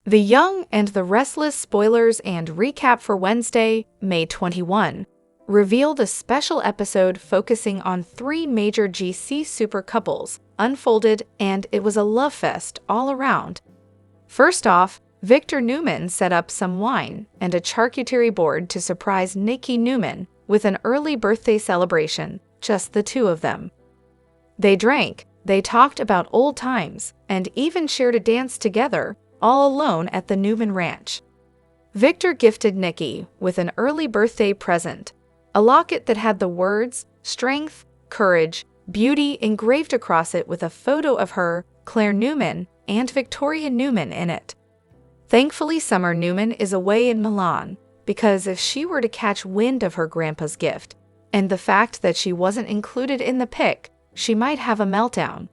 The Young and the Restless spoilers and recap for Wednesday, May 21, revealed a special episode focusing on 3 major GC super couples, unfolded, and it was a love fest all around. First off, Victor Newman set up some wine and a charcuterie board to surprise Nikki Newman with an early birthday celebration, just the two of them. They drank, they talked about old times, and even shared a dance together, all alone at the Newman Ranch. Victor gifted Nikki with an early birthday present, a locket that had the words, strength, courage, beauty engraved across it with a photo of her, Claire Newman, and Victoria Newman in it. Thankfully, Summer Newman is away in Milan, because if she were to catch wind of her grandpa's gift, and the fact that she wasn't included in the pic, she might have a meltdown.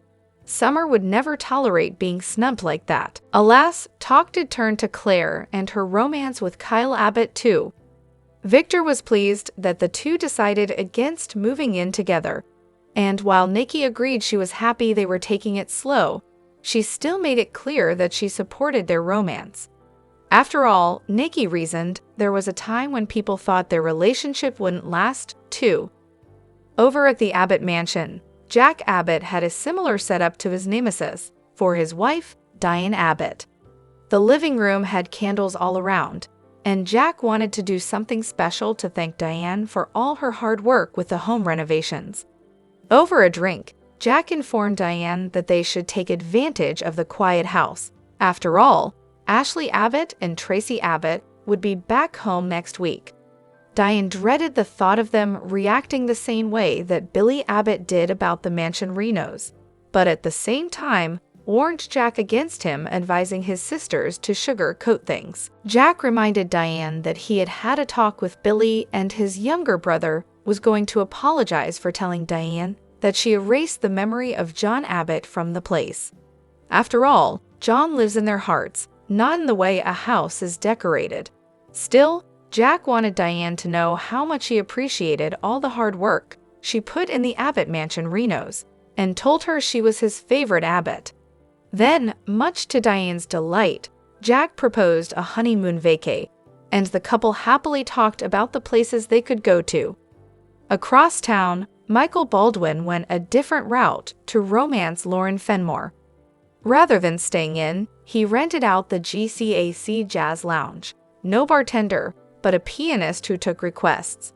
Summer would never tolerate being snubbed like that. Alas, talk did turn to Claire and her romance with Kyle Abbott too. Victor was pleased that the two decided against moving in together, and while Nikki agreed she was happy they were taking it slow, she still made it clear that she supported their romance. After all, Nikki reasoned there was a time when people thought their relationship wouldn't last, too. Over at the Abbott mansion, Jack Abbott had a similar setup to his nemesis, for his wife, Diane Abbott. The living room had candles all around, and Jack wanted to do something special to thank Diane for all her hard work with the home renovations. Over a drink, Jack informed Diane that they should take advantage of the quiet house. After all, Ashley Abbott and Tracy Abbott would be back home next week. Diane dreaded the thought of them reacting the same way that Billy Abbott did about the mansion renos, but at the same time warned Jack against him advising his sisters to sugarcoat things. Jack reminded Diane that he had had a talk with Billy and his younger brother was going to apologize for telling Diane that she erased the memory of John Abbott from the place. After all, John lives in their hearts, not in the way a house is decorated. Still, Jack wanted Diane to know how much he appreciated all the hard work she put in the Abbott mansion renos, and told her she was his favorite Abbott. Then, much to Diane's delight, Jack proposed a honeymoon vacay, and the couple happily talked about the places they could go to. Across town, Michael Baldwin went a different route to romance Lauren Fenmore. Rather than staying in, he rented out the GCAC Jazz Lounge. No bartender, but a pianist who took requests.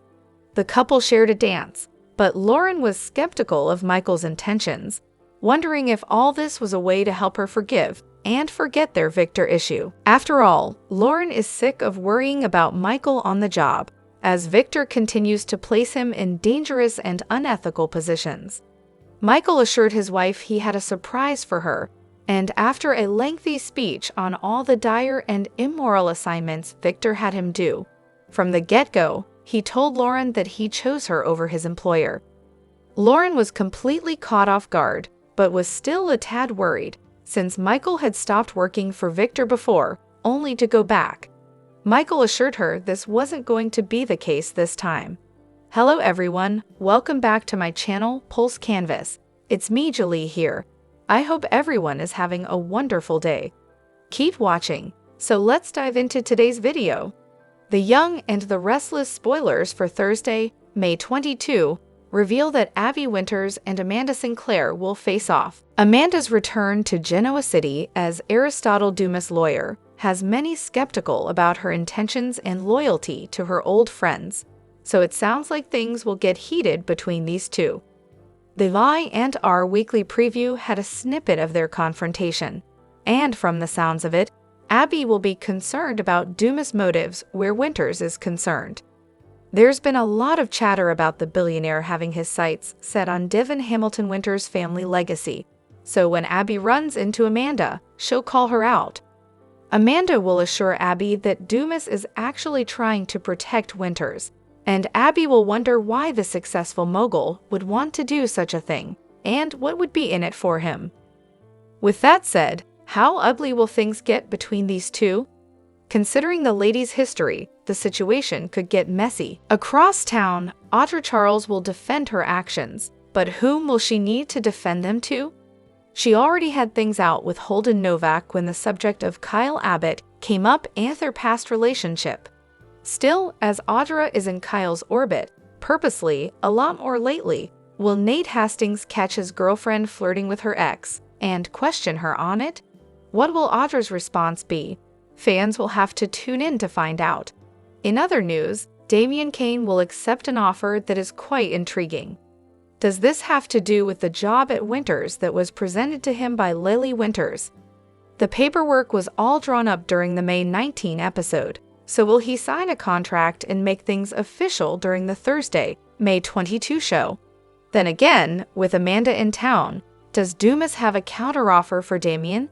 The couple shared a dance, but Lauren was skeptical of Michael's intentions, wondering if all this was a way to help her forgive and forget their Victor issue. After all, Lauren is sick of worrying about Michael on the job, as Victor continues to place him in dangerous and unethical positions. Michael assured his wife he had a surprise for her, and after a lengthy speech on all the dire and immoral assignments Victor had him do, from the get-go, he told Lauren that he chose her over his employer. Lauren was completely caught off guard, but was still a tad worried, since Michael had stopped working for Victor before, only to go back. Michael assured her this wasn't going to be the case this time. Hello everyone, welcome back to my channel, Pulse Canvas. It's me, Julie here. I hope everyone is having a wonderful day. Keep watching, so let's dive into today's video. The Young and the Restless spoilers for Thursday, May 22, reveal that Abby Winters and Amanda Sinclair will face off. Amanda's return to Genoa City as Aristotle Dumas' lawyer has many skeptical about her intentions and loyalty to her old friends, so it sounds like things will get heated between these two. The Lie and Our weekly preview had a snippet of their confrontation, and from the sounds of it, Abby will be concerned about Dumas' motives where Winters is concerned. There's been a lot of chatter about the billionaire having his sights set on Devin Hamilton Winters' family legacy, so when Abby runs into Amanda, she'll call her out. Amanda will assure Abby that Dumas is actually trying to protect Winters, and Abby will wonder why the successful mogul would want to do such a thing, and what would be in it for him. With that said, how ugly will things get between these two? Considering the lady's history, the situation could get messy. Across town, Audra Charles will defend her actions, but whom will she need to defend them to? She already had things out with Holden Novak when the subject of Kyle Abbott came up and their past relationship. Still, as Audra is in Kyle's orbit, purposely, a lot more lately, will Nate Hastings catch his girlfriend flirting with her ex and question her on it? What will Audra's response be? Fans will have to tune in to find out. In other news, Damien Kane will accept an offer that is quite intriguing. Does this have to do with the job at Winters that was presented to him by Lily Winters? The paperwork was all drawn up during the May 19 episode, so will he sign a contract and make things official during the Thursday, May 22 show? Then again, with Amanda in town, does Dumas have a counteroffer for Damien?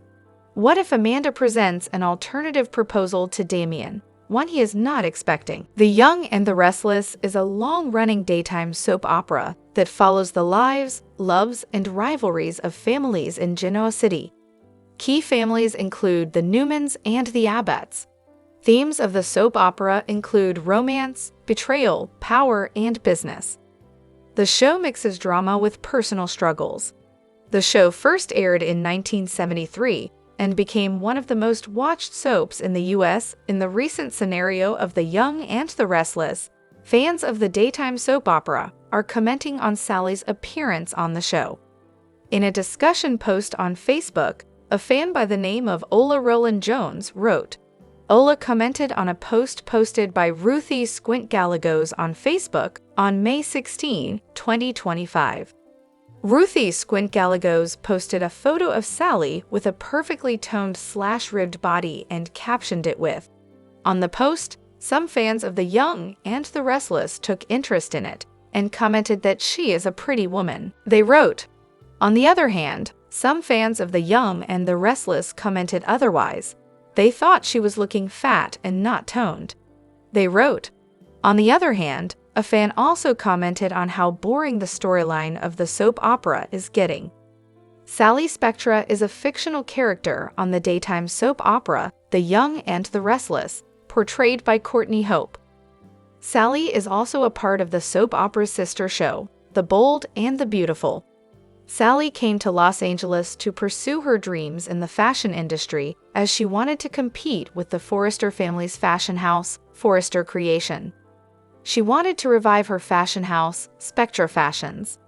What if Amanda presents an alternative proposal to Damien, one he is not expecting? The Young and the Restless is a long-running daytime soap opera that follows the lives, loves, and rivalries of families in Genoa City. Key families include the Newmans and the Abbotts. Themes of the soap opera include romance, betrayal, power, and business. The show mixes drama with personal struggles. The show first aired in 1973 and became one of the most watched soaps in the U.S. In the recent scenario of The Young and the Restless, fans of the daytime soap opera are commenting on Sally's appearance on the show. In a discussion post on Facebook, a fan by the name of Ola Roland Jones wrote, Ola commented on a post posted by Ruthie Squint Gallegos on Facebook on May 16, 2025. Ruthie Squint Gallegos posted a photo of Sally with a perfectly toned slash-ribbed body and captioned it with, on the post, some fans of The Young and the Restless took interest in it and commented that she is a pretty woman. They wrote, on the other hand, some fans of The Young and the Restless commented otherwise. They thought she was looking fat and not toned. They wrote, on the other hand, a fan also commented on how boring the storyline of the soap opera is getting. Sally Spectra is a fictional character on the daytime soap opera The Young and the Restless, portrayed by Courtney Hope. Sally is also a part of the soap opera's sister show, The Bold and the Beautiful. Sally came to Los Angeles to pursue her dreams in the fashion industry as she wanted to compete with the Forrester family's fashion house, Forrester Creation. She wanted to revive her fashion house, Spectra Fashions.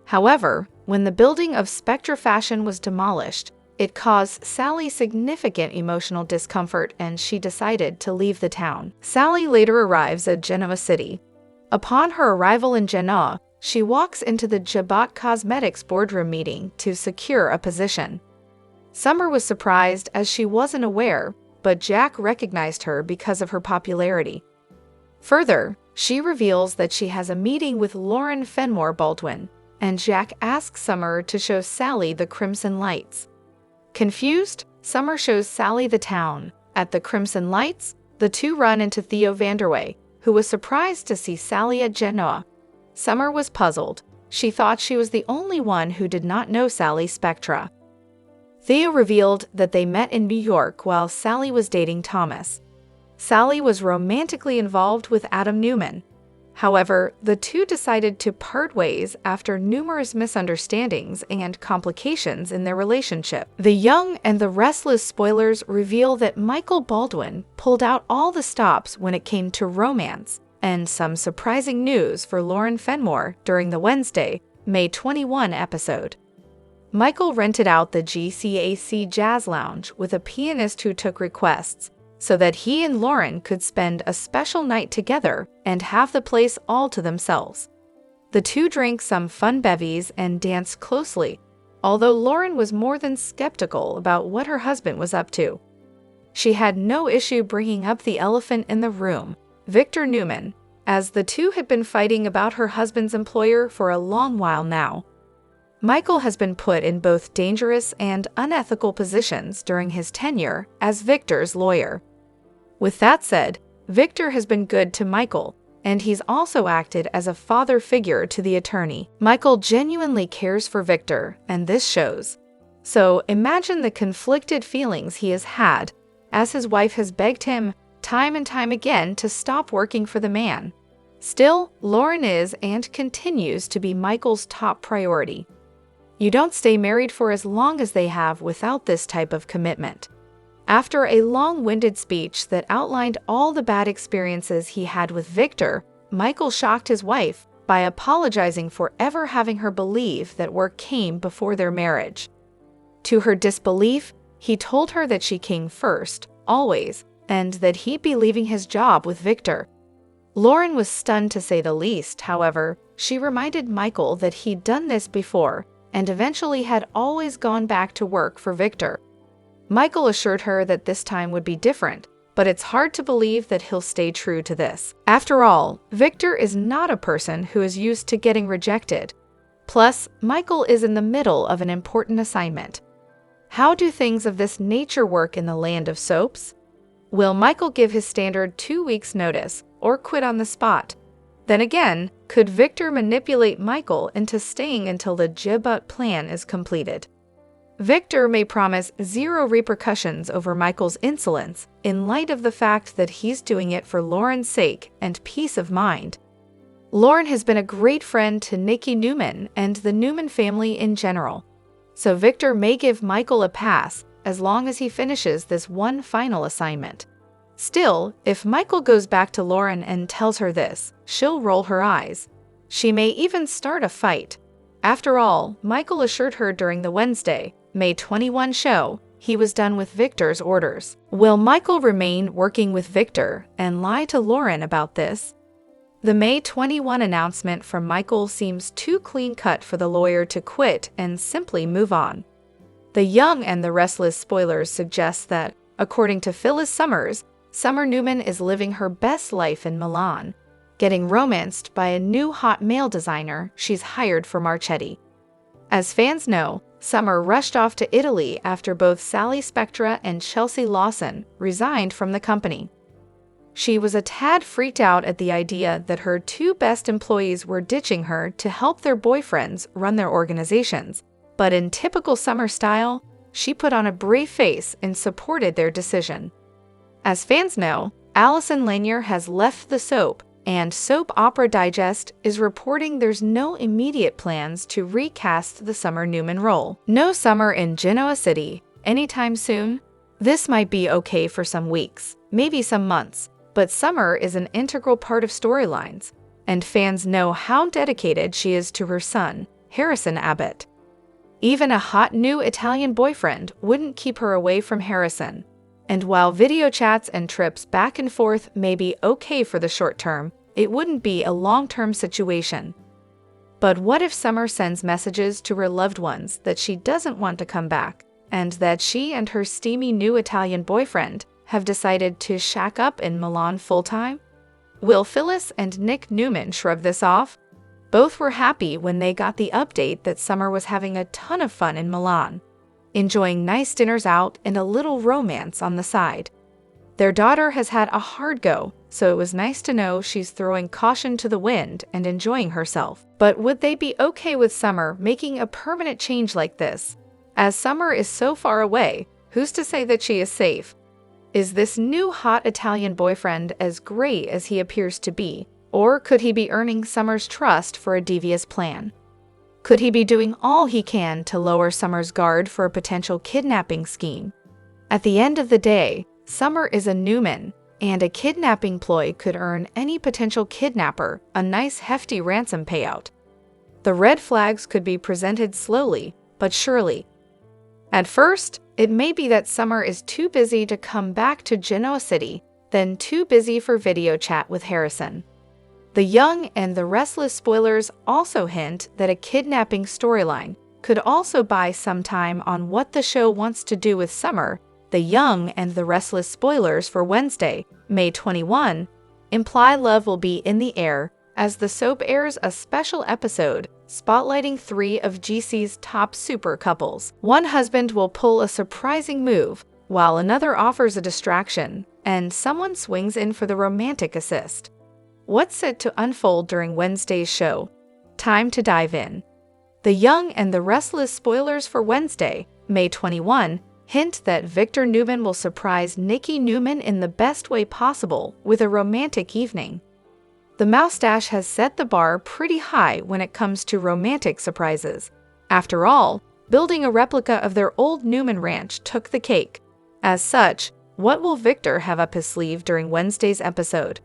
However, when the building of Spectra Fashion was demolished, it caused Sally significant emotional discomfort and she decided to leave the town. Sally later arrives at Genoa City. Upon her arrival in Genoa, she walks into the Abbott Cosmetics boardroom meeting to secure a position. Summer was surprised as she wasn't aware, but Jack recognized her because of her popularity. Further, she reveals that she has a meeting with Lauren Fenmore Baldwin, and Jack asks Summer to show Sally the Crimson Lights. Confused, Summer shows Sally the town. At the Crimson Lights, the two run into Theo Vanderway, who was surprised to see Sally at Genoa. Summer was puzzled. She thought she was the only one who did not know Sally Spectra. Theo revealed that they met in New York while Sally was dating Thomas. Sally was romantically involved with Adam Newman. However, the two decided to part ways after numerous misunderstandings and complications in their relationship. The Young and the Restless spoilers reveal that Michael Baldwin pulled out all the stops when it came to romance, and some surprising news for Lauren Fenmore during the Wednesday, May 21 episode. Michael rented out the GCAC Jazz Lounge with a pianist who took requests, so that he and Lauren could spend a special night together and have the place all to themselves. The two drank some fun bevies and danced closely, although Lauren was more than skeptical about what her husband was up to. She had no issue bringing up the elephant in the room, Victor Newman, as the two had been fighting about her husband's employer for a long while now. Michael has been put in both dangerous and unethical positions during his tenure as Victor's lawyer. With that said, Victor has been good to Michael, and he's also acted as a father figure to the attorney. Michael genuinely cares for Victor, and this shows. So imagine the conflicted feelings he has had, as his wife has begged him time and time again to stop working for the man. Still, Lauren is and continues to be Michael's top priority. You don't stay married for as long as they have without this type of commitment. After a long-winded speech that outlined all the bad experiences he had with Victor, Michael shocked his wife by apologizing for ever having her believe that work came before their marriage. To her disbelief, he told her that she came first, always, and that he'd be leaving his job with Victor. Lauren was stunned to say the least. However, she reminded Michael that he'd done this before and eventually had always gone back to work for Victor. Michael assured her that this time would be different, but it's hard to believe that he'll stay true to this. After all, Victor is not a person who is used to getting rejected. Plus, Michael is in the middle of an important assignment. How do things of this nature work in the land of soaps? Will Michael give his standard 2 weeks' notice or quit on the spot? Then again, could Victor manipulate Michael into staying until the Abbott plan is completed? Victor may promise zero repercussions over Michael's insolence in light of the fact that he's doing it for Lauren's sake and peace of mind. Lauren has been a great friend to Nikki Newman and the Newman family in general, so Victor may give Michael a pass as long as he finishes this one final assignment. Still, if Michael goes back to Lauren and tells her this, she'll roll her eyes. She may even start a fight. After all, Michael assured her during the Wednesday, May 21 show he was done with Victor's orders. Will Michael remain working with Victor and lie to Lauren about this? The May 21 announcement from Michael seems too clean-cut for the lawyer to quit and simply move on. The Young and the Restless spoilers suggest that, according to Phyllis Summers, Summer Newman is living her best life in Milan, getting romanced by a new hot male designer she's hired for Marchetti. As fans know, Summer rushed off to Italy after both Sally Spectra and Chelsea Lawson resigned from the company. She was a tad freaked out at the idea that her two best employees were ditching her to help their boyfriends run their organizations, but in typical Summer style, she put on a brave face and supported their decision. As fans know, Alison Lanier has left the soap, and Soap Opera Digest is reporting there's no immediate plans to recast the Summer Newman role. No Summer in Genoa City anytime soon? This might be okay for some weeks, maybe some months, but Summer is an integral part of storylines, and fans know how dedicated she is to her son, Harrison Abbott. Even a hot new Italian boyfriend wouldn't keep her away from Harrison. And while video chats and trips back and forth may be okay for the short term, it wouldn't be a long-term situation. But what if Summer sends messages to her loved ones that she doesn't want to come back, and that she and her steamy new Italian boyfriend have decided to shack up in Milan full-time? Will Phyllis and Nick Newman shrug this off? Both were happy when they got the update that Summer was having a ton of fun in Milan, enjoying nice dinners out and a little romance on the side. Their daughter has had a hard go, so it was nice to know she's throwing caution to the wind and enjoying herself. But would they be okay with Summer making a permanent change like this? As Summer is so far away, who's to say that she is safe? Is this new hot Italian boyfriend as great as he appears to be, or could he be earning Summer's trust for a devious plan? Could he be doing all he can to lower Summer's guard for a potential kidnapping scheme? At the end of the day, Summer is a Newman, and a kidnapping ploy could earn any potential kidnapper a nice hefty ransom payout. The red flags could be presented slowly, but surely. At first, it may be that Summer is too busy to come back to Genoa City, then too busy for video chat with Harrison. The Young and the Restless spoilers also hint that a kidnapping storyline could also buy some time on what the show wants to do with Summer. The Young and the Restless spoilers for Wednesday, May 21, imply love will be in the air as the soap airs a special episode spotlighting 3 of GC's top super couples. One husband will pull a surprising move, while another offers a distraction, and someone swings in for the romantic assist. What's set to unfold during Wednesday's show? Time to dive in. The Young and the Restless spoilers for Wednesday, May 21, hint that Victor Newman will surprise Nikki Newman in the best way possible with a romantic evening. The Moustache has set the bar pretty high when it comes to romantic surprises, After all, building a replica of their old Newman ranch took the cake. As such, what will Victor have up his sleeve during Wednesday's episode?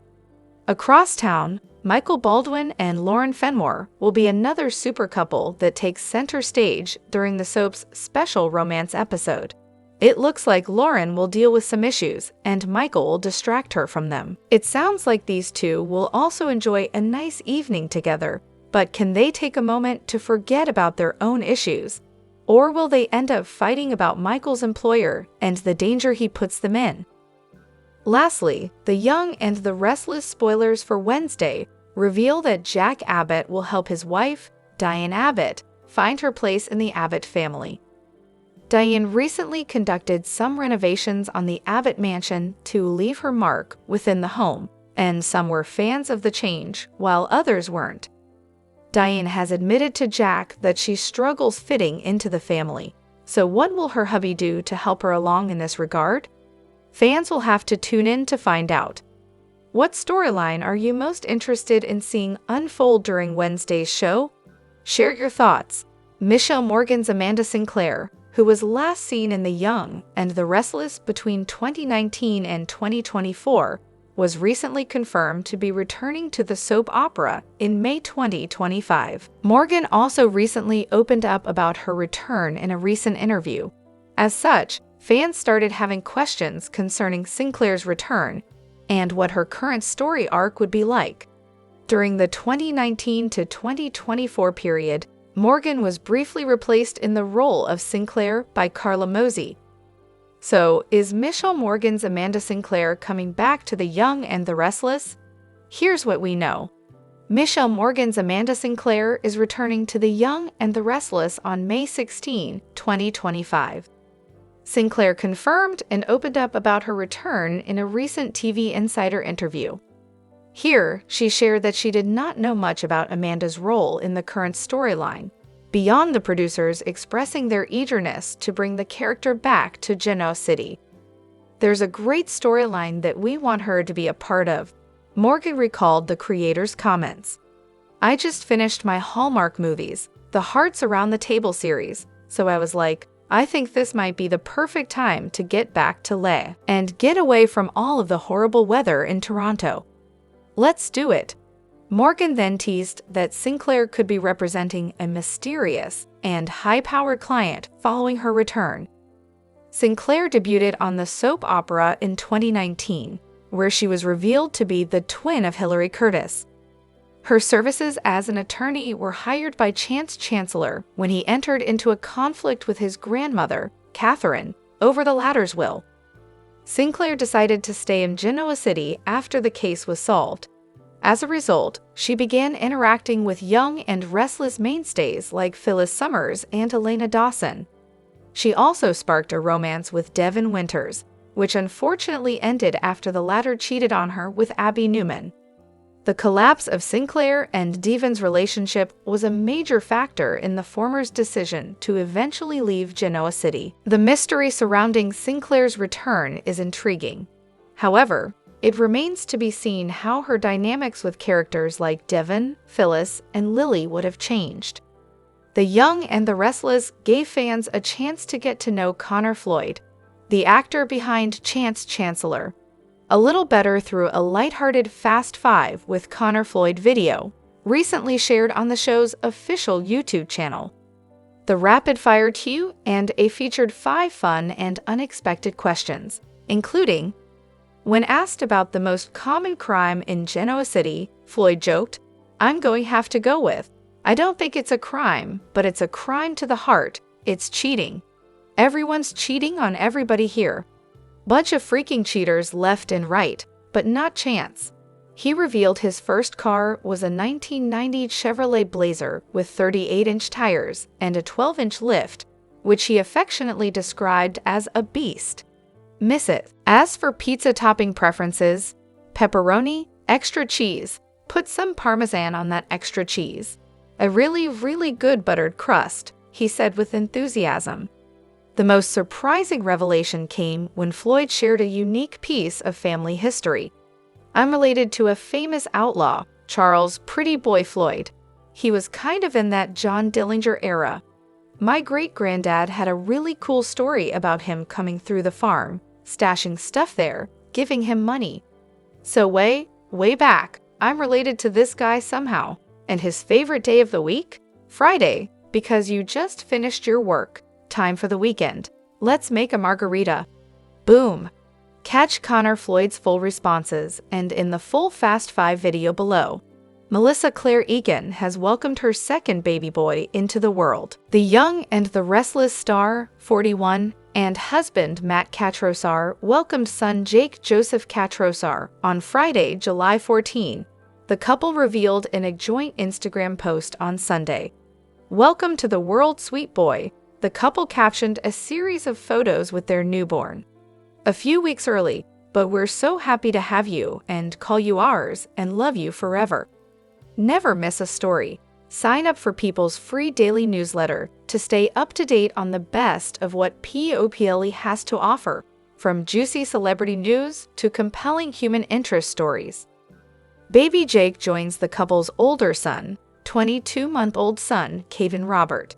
Across town, Michael Baldwin and Lauren Fenmore will be another super couple that takes center stage during the soap's special romance episode. It looks like Lauren will deal with some issues, and Michael will distract her from them. It sounds like these two will also enjoy a nice evening together, but can they take a moment to forget about their own issues? Or will they end up fighting about Michael's employer and the danger he puts them in? Lastly, the Young and the Restless spoilers for Wednesday reveal that Jack Abbott will help his wife, Diane Abbott, find her place in the Abbott family. Diane recently conducted some renovations on the Abbott mansion to leave her mark within the home, and some were fans of the change, while others weren't. Diane has admitted to Jack that she struggles fitting into the family, so what will her hubby do to help her along in this regard? Fans will have to tune in to find out. What storyline are you most interested in seeing unfold during Wednesday's show? Share your thoughts. Michelle Morgan's Amanda Sinclair, who was last seen in The Young and the Restless between 2019 and 2024, was recently confirmed to be returning to the soap opera in May 2025. Morgan also recently opened up about her return in a recent interview. As such, fans started having questions concerning Sinclair's return and what her current story arc would be like. During the 2019 to 2024 period, Morgan was briefly replaced in the role of Sinclair by Carla Mosey. So, is Michelle Morgan's Amanda Sinclair coming back to The Young and the Restless? Here's what we know. Michelle Morgan's Amanda Sinclair is returning to The Young and the Restless on May 16, 2025. Sinclair confirmed and opened up about her return in a recent TV Insider interview. Here, she shared that she did not know much about Amanda's role in the current storyline, beyond the producers expressing their eagerness to bring the character back to Genoa City. There's a great storyline that we want her to be a part of, Morgan recalled the creator's comments. I just finished my Hallmark movies, the Hearts Around the Table series, so I was like, I think this might be the perfect time to get back to Le and get away from all of the horrible weather in Toronto. Let's do it. Morgan then teased that Sinclair could be representing a mysterious and high-powered client following her return. Sinclair debuted on the soap opera in 2019, where she was revealed to be the twin of Hilary Curtis. Her services as an attorney were hired by Chance Chancellor when he entered into a conflict with his grandmother, Catherine, over the latter's will. Sinclair decided to stay in Genoa City after the case was solved. As a result, she began interacting with Young and Restless mainstays like Phyllis Summers and Elena Dawson. She also sparked a romance with Devin Winters, which unfortunately ended after the latter cheated on her with Abby Newman. The collapse of Sinclair and Devin's relationship was a major factor in the former's decision to eventually leave Genoa City. The mystery surrounding Sinclair's return is intriguing. However, it remains to be seen how her dynamics with characters like Devin, Phyllis, and Lily would have changed. The Young and the Restless gave fans a chance to get to know Connor Floyd, the actor behind Chance Chancellor, a little better through a lighthearted Fast Five with Connor Floyd video, recently shared on the show's official YouTube channel. The rapid-fire Q&A featured 5 fun and unexpected questions, including, when asked about the most common crime in Genoa City, Floyd joked, I'm going to have to go with, I don't think it's a crime, but it's a crime to the heart, it's cheating. Everyone's cheating on everybody here. Bunch of freaking cheaters left and right, but not Chance. He revealed his first car was a 1990 Chevrolet Blazer with 38-inch tires and a 12-inch lift, which he affectionately described as a beast. Miss it. As for pizza topping preferences, pepperoni, extra cheese, put some Parmesan on that extra cheese. A really, really good buttered crust, he said with enthusiasm. The most surprising revelation came when Floyd shared a unique piece of family history. I'm related to a famous outlaw, Charles Pretty Boy Floyd. He was kind of in that John Dillinger era. My great-granddad had a really cool story about him coming through the farm, stashing stuff there, giving him money. So way back, I'm related to this guy somehow. And his favorite day of the week? Friday, because you just finished your work. Time for the weekend. Let's make a margarita. Boom. Catch Connor Floyd's full responses and in the full Fast 5 video below. Melissa Claire Egan has welcomed her second baby boy into the world. The Young and the Restless star, 41, and husband Matt Katrosar welcomed son Jake Joseph Katrosar on Friday, July 14. The couple revealed in a joint Instagram post on Sunday. "Welcome to the world, sweet boy," the couple captioned a series of photos with their newborn. "A few weeks early, but we're so happy to have you and call you ours and love you forever." Never miss a story. Sign up for People's free daily newsletter to stay up to date on the best of what POPLE has to offer, from juicy celebrity news to compelling human interest stories. Baby Jake joins the couple's older son, 22-month-old son, Caden Robert.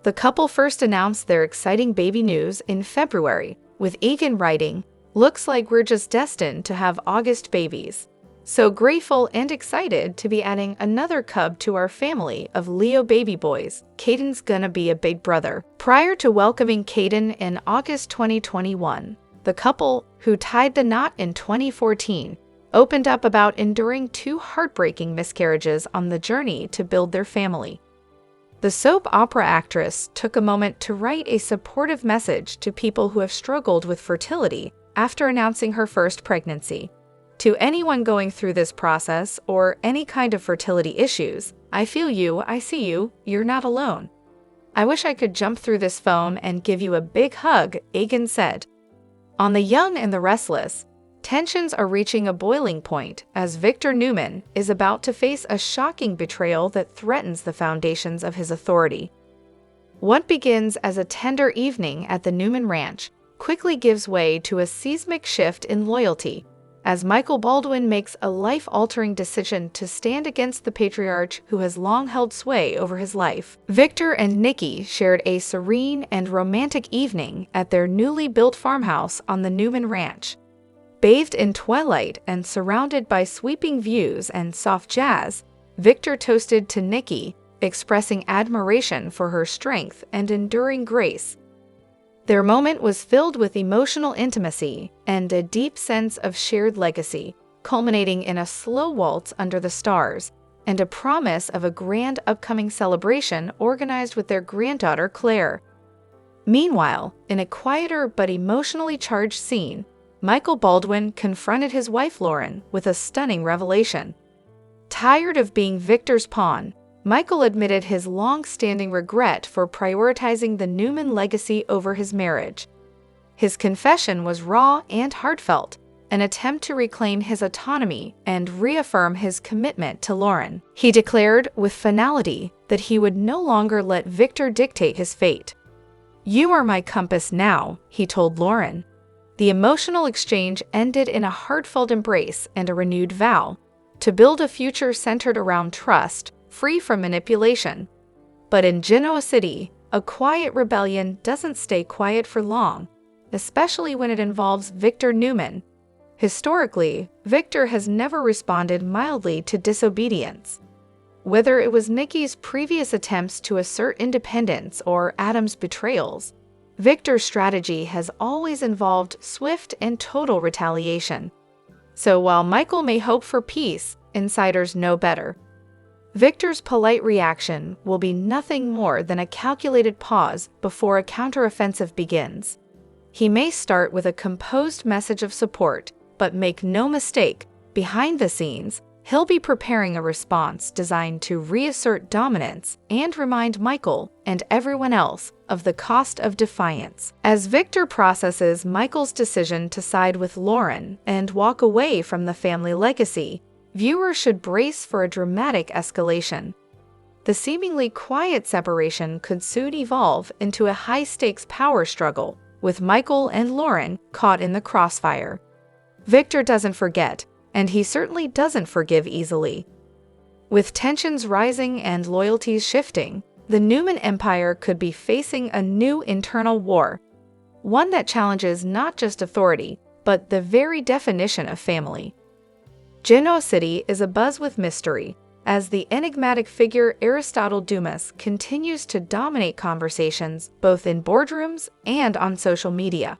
The couple first announced their exciting baby news in February, with Egan writing, "Looks like we're just destined to have August babies. So grateful and excited to be adding another cub to our family of Leo baby boys. Caden's gonna be a big brother." Prior to welcoming Caden in August 2021, the couple, who tied the knot in 2014, opened up about enduring 2 heartbreaking miscarriages on the journey to build their family. The soap opera actress took a moment to write a supportive message to people who have struggled with fertility after announcing her first pregnancy. "To anyone going through this process or any kind of fertility issues, I feel you, I see you, you're not alone. I wish I could jump through this foam and give you a big hug," Egan said. On The Young and the Restless, tensions are reaching a boiling point as Victor Newman is about to face a shocking betrayal that threatens the foundations of his authority. What begins as a tender evening at the Newman Ranch quickly gives way to a seismic shift in loyalty, as Michael Baldwin makes a life-altering decision to stand against the patriarch who has long held sway over his life. Victor and Nikki shared a serene and romantic evening at their newly built farmhouse on the Newman Ranch. Bathed in twilight and surrounded by sweeping views and soft jazz, Victor toasted to Nikki, expressing admiration for her strength and enduring grace. Their moment was filled with emotional intimacy and a deep sense of shared legacy, culminating in a slow waltz under the stars and a promise of a grand upcoming celebration organized with their granddaughter Claire. Meanwhile, in a quieter but emotionally charged scene, Michael Baldwin confronted his wife Lauren with a stunning revelation. Tired of being Victor's pawn, Michael admitted his long-standing regret for prioritizing the Newman legacy over his marriage. His confession was raw and heartfelt, an attempt to reclaim his autonomy and reaffirm his commitment to Lauren. He declared with finality that he would no longer let Victor dictate his fate. "You are my compass now," he told Lauren. The emotional exchange ended in a heartfelt embrace and a renewed vow to build a future centered around trust, free from manipulation. But in Genoa City, a quiet rebellion doesn't stay quiet for long, especially when it involves Victor Newman. Historically, Victor has never responded mildly to disobedience. Whether it was Nikki's previous attempts to assert independence or Adam's betrayals, Victor's strategy has always involved swift and total retaliation. So while Michael may hope for peace, insiders know better. Victor's polite reaction will be nothing more than a calculated pause before a counteroffensive begins. He may start with a composed message of support, but make no mistake, behind the scenes, he'll be preparing a response designed to reassert dominance and remind Michael and everyone else of the cost of defiance. As Victor processes Michael's decision to side with Lauren and walk away from the family legacy, viewers should brace for a dramatic escalation. The seemingly quiet separation could soon evolve into a high-stakes power struggle, with Michael and Lauren caught in the crossfire. Victor doesn't forget, and he certainly doesn't forgive easily. With tensions rising and loyalties shifting, the Newman Empire could be facing a new internal war, one that challenges not just authority, but the very definition of family. Genoa City is abuzz with mystery, as the enigmatic figure Aristotle Dumas continues to dominate conversations both in boardrooms and on social media.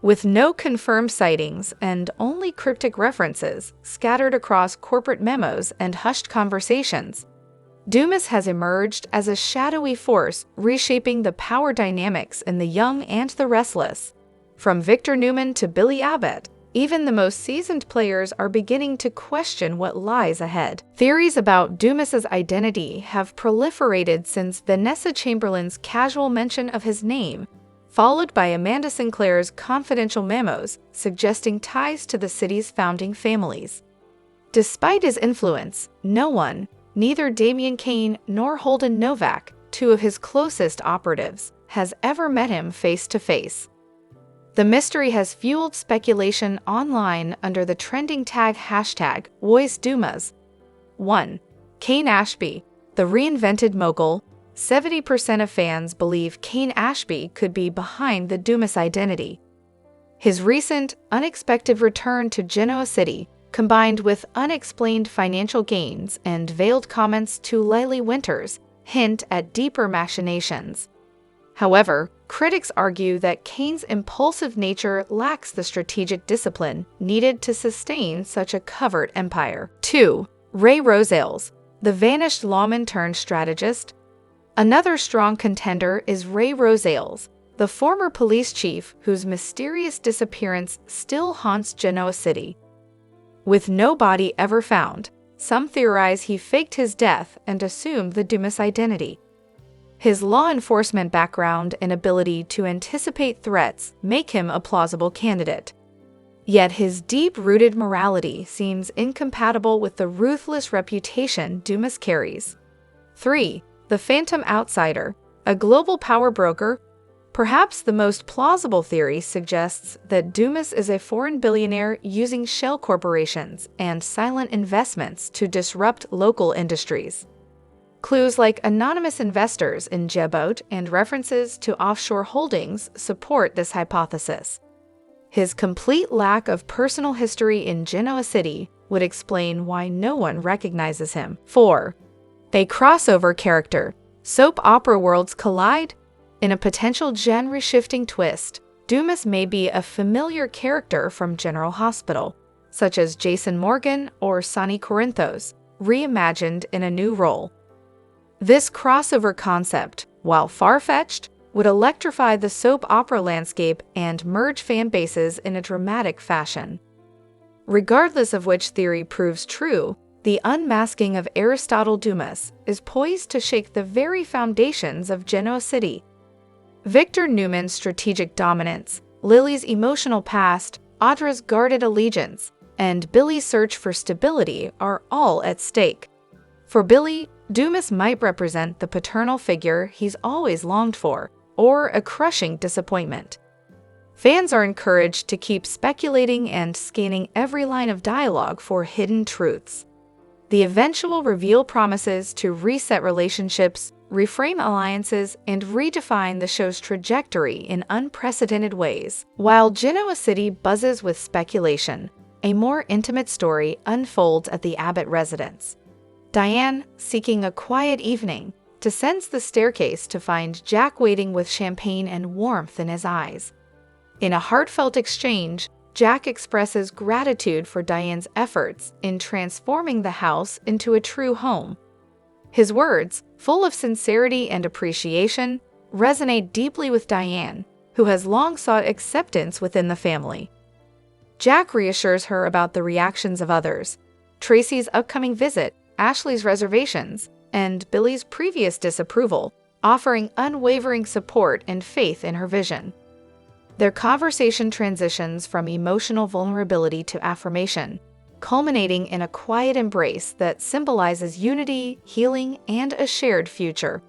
With no confirmed sightings and only cryptic references scattered across corporate memos and hushed conversations, Dumas has emerged as a shadowy force reshaping the power dynamics in the Young and the Restless. From Victor Newman to Billy Abbott, even the most seasoned players are beginning to question what lies ahead. Theories about Dumas's identity have proliferated since Vanessa Chamberlain's casual mention of his name, followed by Amanda Sinclair's confidential memos suggesting ties to the city's founding families. Despite his influence, no one, neither Damien Kane nor Holden Novak, two of his closest operatives, has ever met him face to face. The mystery has fueled speculation online under the trending tag hashtag #VoiceDumas. 1. Kane Ashby, the reinvented mogul. 70% of fans believe Kane Ashby could be behind the Dumas identity. His recent, unexpected return to Genoa City, combined with unexplained financial gains and veiled comments to Lily Winters, hint at deeper machinations. However, critics argue that Kane's impulsive nature lacks the strategic discipline needed to sustain such a covert empire. 2. Ray Rosales, the vanished lawman turned strategist. Another strong contender is Ray Rosales, the former police chief whose mysterious disappearance still haunts Genoa City. With no body ever found, some theorize he faked his death and assumed the Dumas identity. His law enforcement background and ability to anticipate threats make him a plausible candidate. Yet his deep-rooted morality seems incompatible with the ruthless reputation Dumas carries. 3. The Phantom Outsider, a global power broker. Perhaps the most plausible theory suggests that Dumas is a foreign billionaire using shell corporations and silent investments to disrupt local industries. Clues like anonymous investors in Abbott and references to offshore holdings support this hypothesis. His complete lack of personal history in Genoa City would explain why no one recognizes him. 4. A crossover character. Soap opera worlds collide? In a potential genre-shifting twist, Dumas may be a familiar character from General Hospital, such as Jason Morgan or Sonny Corinthos, reimagined in a new role. This crossover concept, while far-fetched, would electrify the soap opera landscape and merge fan bases in a dramatic fashion. Regardless of which theory proves true, the unmasking of Aristotle Dumas is poised to shake the very foundations of Genoa City. Victor Newman's strategic dominance, Lily's emotional past, Audra's guarded allegiance, and Billy's search for stability are all at stake. For Billy, Dumas might represent the paternal figure he's always longed for, or a crushing disappointment. Fans are encouraged to keep speculating and scanning every line of dialogue for hidden truths. The eventual reveal promises to reset relationships, reframe alliances, and redefine the show's trajectory in unprecedented ways. While Genoa City buzzes with speculation, a more intimate story unfolds at the Abbott residence. Diane, seeking a quiet evening, descends the staircase to find Jack waiting with champagne and warmth in his eyes. In a heartfelt exchange, Jack expresses gratitude for Diane's efforts in transforming the house into a true home. His words, full of sincerity and appreciation, resonate deeply with Diane, who has long sought acceptance within the family. Jack reassures her about the reactions of others, Tracy's upcoming visit, Ashley's reservations, and Billy's previous disapproval, offering unwavering support and faith in her vision. Their conversation transitions from emotional vulnerability to affirmation, culminating in a quiet embrace that symbolizes unity, healing, and a shared future.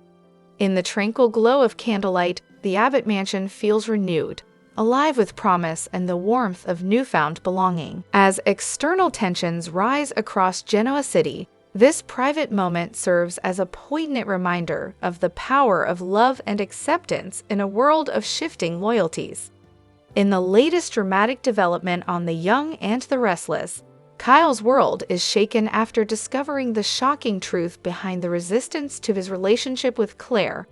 In the tranquil glow of candlelight, the Abbott mansion feels renewed, alive with promise and the warmth of newfound belonging. As external tensions rise across Genoa City, This private moment serves as a poignant reminder of the power of love and acceptance in a world of shifting loyalties. In the latest dramatic development on The Young and the Restless, Kyle's world is shaken after discovering the shocking truth behind the resistance to his relationship with Claire.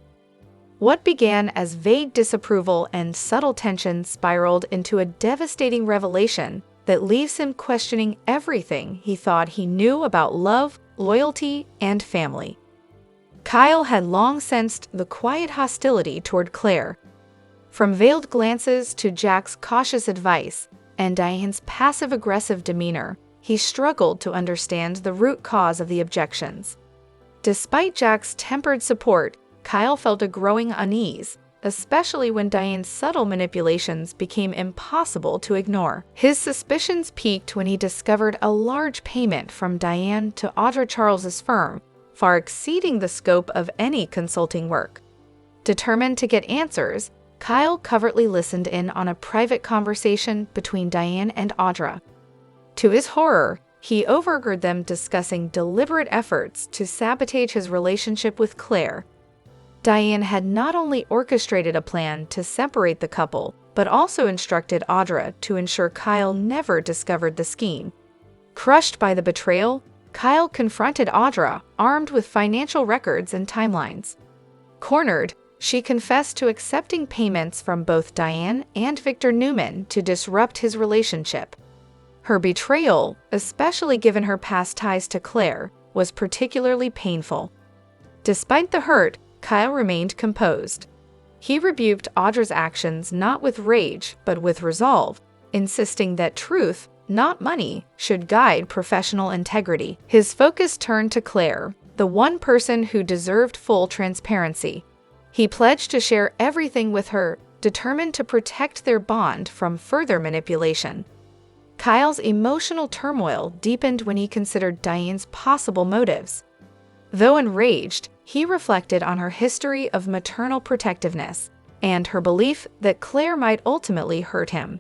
What began as vague disapproval and subtle tension spiraled into a devastating revelation that leaves him questioning everything he thought he knew about love, loyalty, and family. Kyle had long sensed the quiet hostility toward Claire. From veiled glances to Jack's cautious advice and Diane's passive-aggressive demeanor, he struggled to understand the root cause of the objections. Despite Jack's tempered support, Kyle felt a growing unease, especially when Diane's subtle manipulations became impossible to ignore. His suspicions peaked when he discovered a large payment from Diane to Audra Charles's firm, far exceeding the scope of any consulting work. Determined to get answers, Kyle covertly listened in on a private conversation between Diane and Audra. To his horror, he overheard them discussing deliberate efforts to sabotage his relationship with Claire. Diane had not only orchestrated a plan to separate the couple, but also instructed Audra to ensure Kyle never discovered the scheme. Crushed by the betrayal, Kyle confronted Audra, armed with financial records and timelines. Cornered, she confessed to accepting payments from both Diane and Victor Newman to disrupt his relationship. Her betrayal, especially given her past ties to Claire, was particularly painful. Despite the hurt, Kyle remained composed. He rebuked Audra's actions not with rage, but with resolve, insisting that truth, not money, should guide professional integrity. His focus turned to Claire, the one person who deserved full transparency. He pledged to share everything with her, determined to protect their bond from further manipulation. Kyle's emotional turmoil deepened when he considered Diane's possible motives. Though enraged, he reflected on her history of maternal protectiveness and her belief that Claire might ultimately hurt him.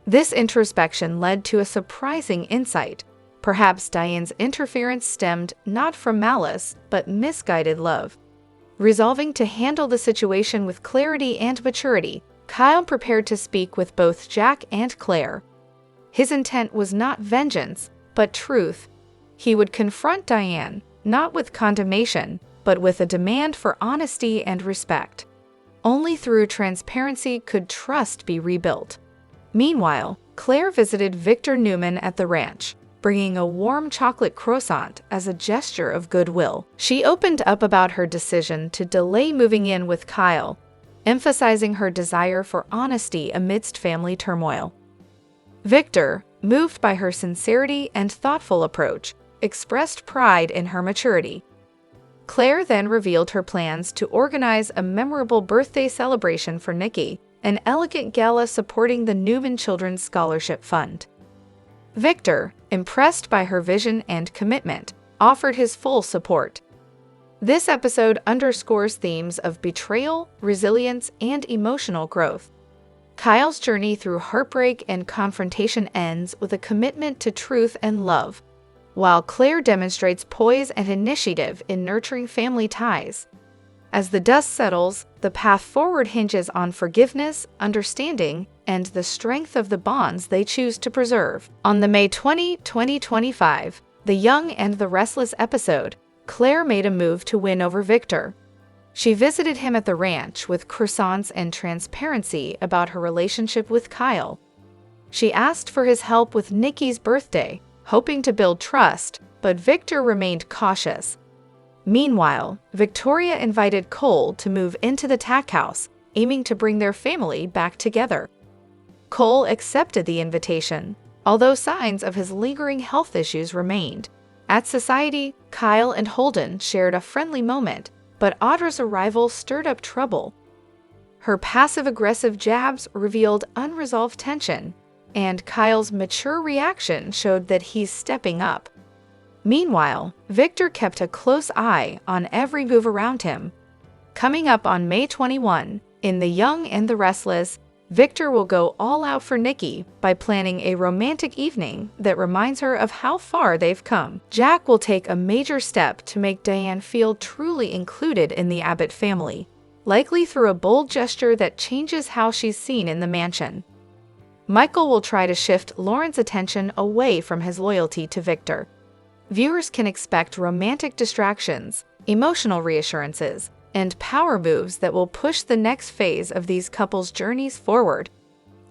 This introspection led to a surprising insight. Perhaps Diane's interference stemmed not from malice, but misguided love. Resolving to handle the situation with clarity and maturity, Kyle prepared to speak with both Jack and Claire. His intent was not vengeance, but truth. He would confront Diane, not with condemnation, but with a demand for honesty and respect. Only through transparency could trust be rebuilt. Meanwhile, Claire visited Victor Newman at the ranch, bringing a warm chocolate croissant as a gesture of goodwill. She opened up about her decision to delay moving in with Kyle, emphasizing her desire for honesty amidst family turmoil. Victor, moved by her sincerity and thoughtful approach, expressed pride in her maturity. Claire then revealed her plans to organize a memorable birthday celebration for Nikki, an elegant gala supporting the Newman Children's Scholarship Fund. Victor, impressed by her vision and commitment, offered his full support. This episode underscores themes of betrayal, resilience, and emotional growth. Kyle's journey through heartbreak and confrontation ends with a commitment to truth and love, while Claire demonstrates poise and initiative in nurturing family ties. As the dust settles, the path forward hinges on forgiveness, understanding, and the strength of the bonds they choose to preserve. On the May 20, 2025, The Young and the Restless episode, Claire made a move to win over Victor. She visited him at the ranch with croissants and transparency about her relationship with Kyle. She asked for his help with Nikki's birthday, hoping to build trust, but Victor remained cautious. Meanwhile, Victoria invited Cole to move into the tack house, aiming to bring their family back together. Cole accepted the invitation, although signs of his lingering health issues remained. At Society, Kyle and Holden shared a friendly moment, but Audra's arrival stirred up trouble. Her passive-aggressive jabs revealed unresolved tension, and Kyle's mature reaction showed that he's stepping up. Meanwhile, Victor kept a close eye on every move around him. Coming up on May 21, in The Young and the Restless, Victor will go all out for Nikki by planning a romantic evening that reminds her of how far they've come. Jack will take a major step to make Diane feel truly included in the Abbott family, likely through a bold gesture that changes how she's seen in the mansion. Michael will try to shift Lauren's attention away from his loyalty to Victor. Viewers can expect romantic distractions, emotional reassurances, and power moves that will push the next phase of these couples' journeys forward.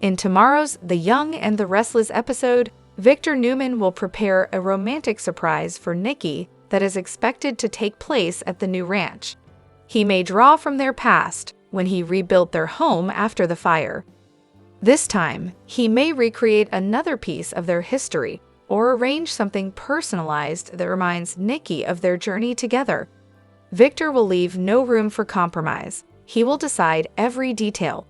In tomorrow's The Young and the Restless episode, Victor Newman will prepare a romantic surprise for Nikki that is expected to take place at the new ranch. He may draw from their past when he rebuilt their home after the fire. This time, he may recreate another piece of their history or arrange something personalized that reminds Nikki of their journey together. Victor will leave no room for compromise. He will decide every detail.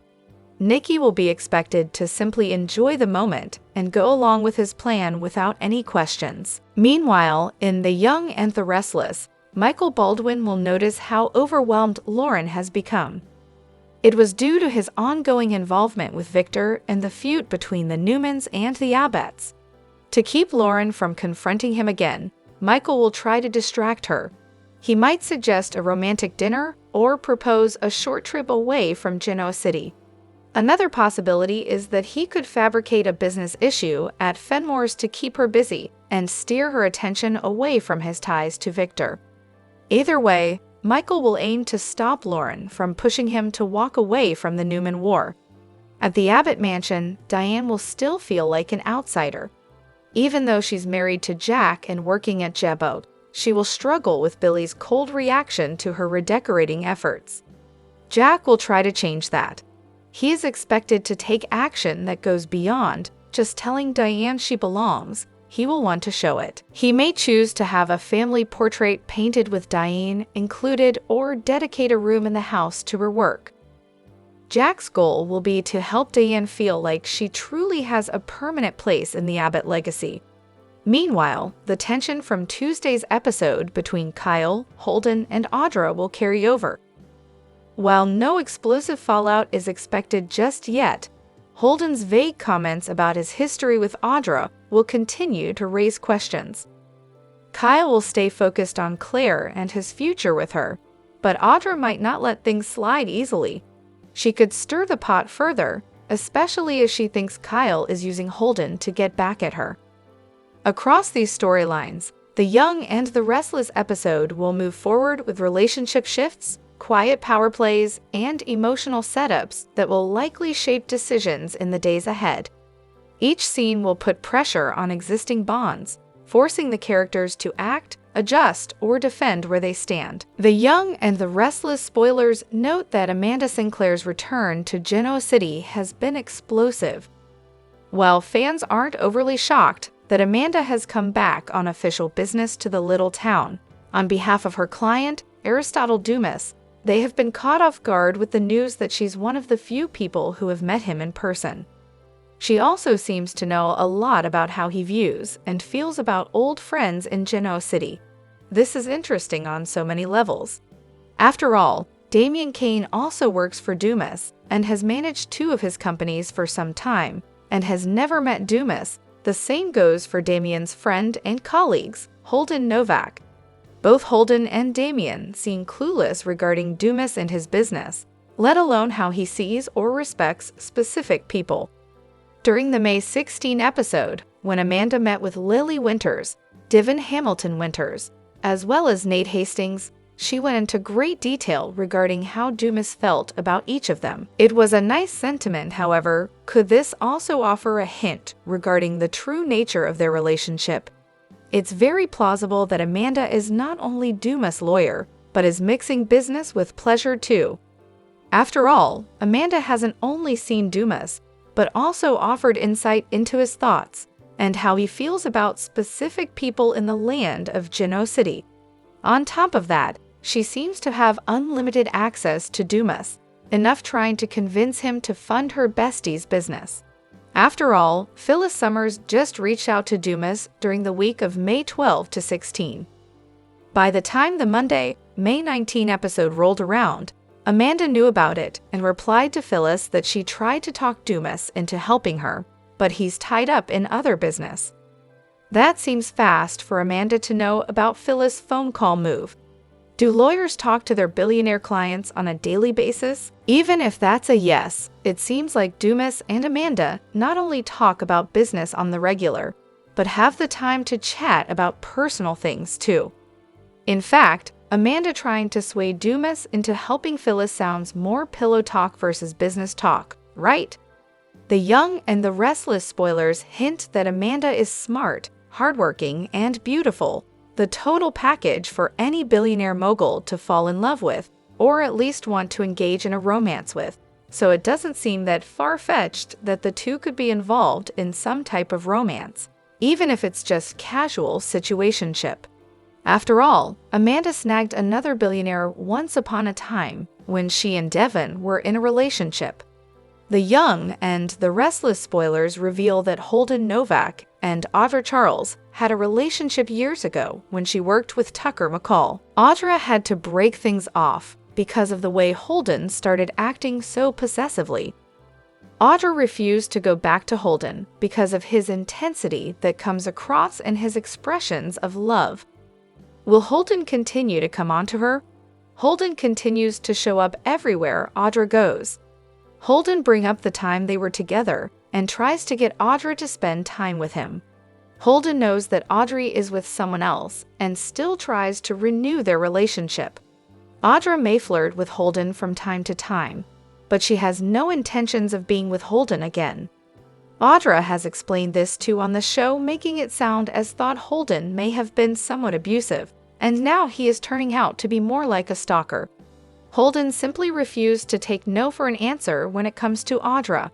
Nikki will be expected to simply enjoy the moment and go along with his plan without any questions. Meanwhile, in The Young and the Restless, Michael Baldwin will notice how overwhelmed Lauren has become. It was due to his ongoing involvement with Victor and the feud between the Newmans and the Abbotts. To keep Lauren from confronting him again, Michael will try to distract her. He might suggest a romantic dinner or propose a short trip away from Genoa City. Another possibility is that he could fabricate a business issue at Fenmore's to keep her busy and steer her attention away from his ties to Victor. Either way, Michael will aim to stop Lauren from pushing him to walk away from the Newman War. At the Abbott mansion, Diane will still feel like an outsider. Even though she's married to Jack and working at Abbott, she will struggle with Billy's cold reaction to her redecorating efforts. Jack will try to change that. He is expected to take action that goes beyond just telling Diane she belongs. He will want to show it. He may choose to have a family portrait painted with Diane included or dedicate a room in the house to her work. Jack's goal will be to help Diane feel like she truly has a permanent place in the Abbott legacy. Meanwhile, the tension from Tuesday's episode between Kyle, Holden, and Audra will carry over. While no explosive fallout is expected just yet, Holden's vague comments about his history with Audra will continue to raise questions. Kyle will stay focused on Claire and his future with her, but Audra might not let things slide easily. She could stir the pot further, especially as she thinks Kyle is using Holden to get back at her. Across these storylines, The Young and the Restless episode will move forward with relationship shifts, quiet power plays, and emotional setups that will likely shape decisions in the days ahead. Each scene will put pressure on existing bonds, forcing the characters to act, adjust, or defend where they stand. The Young and the Restless spoilers note that Amanda Sinclair's return to Genoa City has been explosive. While fans aren't overly shocked that Amanda has come back on official business to the little town, on behalf of her client, Aristotle Dumas, they have been caught off guard with the news that she's one of the few people who have met him in person. She also seems to know a lot about how he views and feels about old friends in Genoa City. This is interesting on so many levels. After all, Damien Kane also works for Dumas and has managed two of his companies for some time and has never met Dumas. The same goes for Damien's friend and colleagues, Holden Novak. Both Holden and Damien seem clueless regarding Dumas and his business, let alone how he sees or respects specific people. During the May 16 episode, when Amanda met with Lily Winters, Divin Hamilton Winters, as well as Nate Hastings, she went into great detail regarding how Dumas felt about each of them. It was a nice sentiment, however. Could this also offer a hint regarding the true nature of their relationship? It's very plausible that Amanda is not only Dumas' lawyer, but is mixing business with pleasure too. After all, Amanda hasn't only seen Dumas, but also offered insight into his thoughts and how he feels about specific people in the land of Genoa City. On top of that, she seems to have unlimited access to Dumas, enough trying to convince him to fund her bestie's business. After all, Phyllis Summers just reached out to Dumas during the week of May 12 to 16. By the time the Monday, May 19 episode rolled around, Amanda knew about it and replied to Phyllis that she tried to talk Dumas into helping her, but he's tied up in other business. That seems fast for Amanda to know about Phyllis' phone call move. Do lawyers talk to their billionaire clients on a daily basis? Even if that's a yes, it seems like Dumas and Amanda not only talk about business on the regular, but have the time to chat about personal things too. In fact, Amanda trying to sway Dumas into helping Phyllis sounds more pillow talk versus business talk, right? The Young and the Restless spoilers hint that Amanda is smart, hardworking, and beautiful, the total package for any billionaire mogul to fall in love with, or at least want to engage in a romance with. So it doesn't seem that far-fetched that the two could be involved in some type of romance, even if it's just casual situationship. After all, Amanda snagged another billionaire once upon a time when she and Devon were in a relationship. The Young and the Restless spoilers reveal that Holden Novak and Audra Charles had a relationship years ago when she worked with Tucker McCall. Audra had to break things off because of the way Holden started acting so possessively. Audra refused to go back to Holden because of his intensity that comes across in his expressions of love. Will Holden continue to come on to her? Holden continues to show up everywhere Audra goes. Holden brings up the time they were together and tries to get Audra to spend time with him. Holden knows that Audrey is with someone else and still tries to renew their relationship. Audra may flirt with Holden from time to time, but she has no intentions of being with Holden again. Audra has explained this too on the show, making it sound as though Holden may have been somewhat abusive, and now he is turning out to be more like a stalker. Holden simply refused to take no for an answer when it comes to Audra.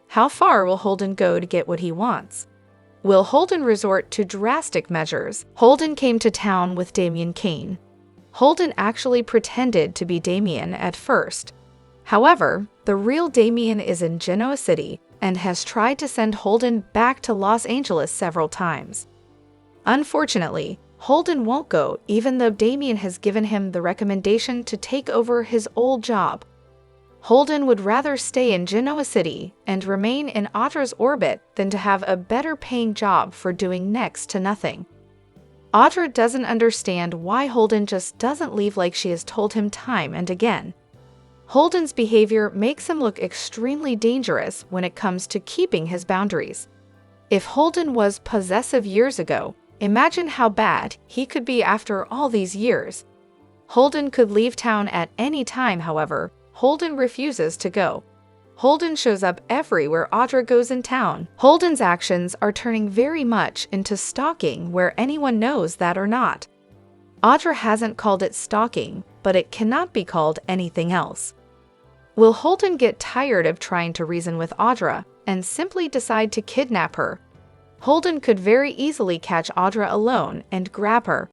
How far will Holden go to get what he wants? Will Holden resort to drastic measures? Holden came to town with Damien Kane. Holden actually pretended to be Damien at first. However, the real Damien is in Genoa City and has tried to send Holden back to Los Angeles several times. Unfortunately, Holden won't go even though Damien has given him the recommendation to take over his old job. Holden would rather stay in Genoa City and remain in Audra's orbit than to have a better-paying job for doing next to nothing. Audra doesn't understand why Holden just doesn't leave like she has told him time and again. Holden's behavior makes him look extremely dangerous when it comes to keeping his boundaries. If Holden was possessive years ago, imagine how bad he could be after all these years. Holden could leave town at any time, however. Holden refuses to go. Holden shows up everywhere Audra goes in town. Holden's actions are turning very much into stalking where anyone knows that or not. Audra hasn't called it stalking, but it cannot be called anything else. Will Holden get tired of trying to reason with Audra and simply decide to kidnap her? Holden could very easily catch Audra alone and grab her.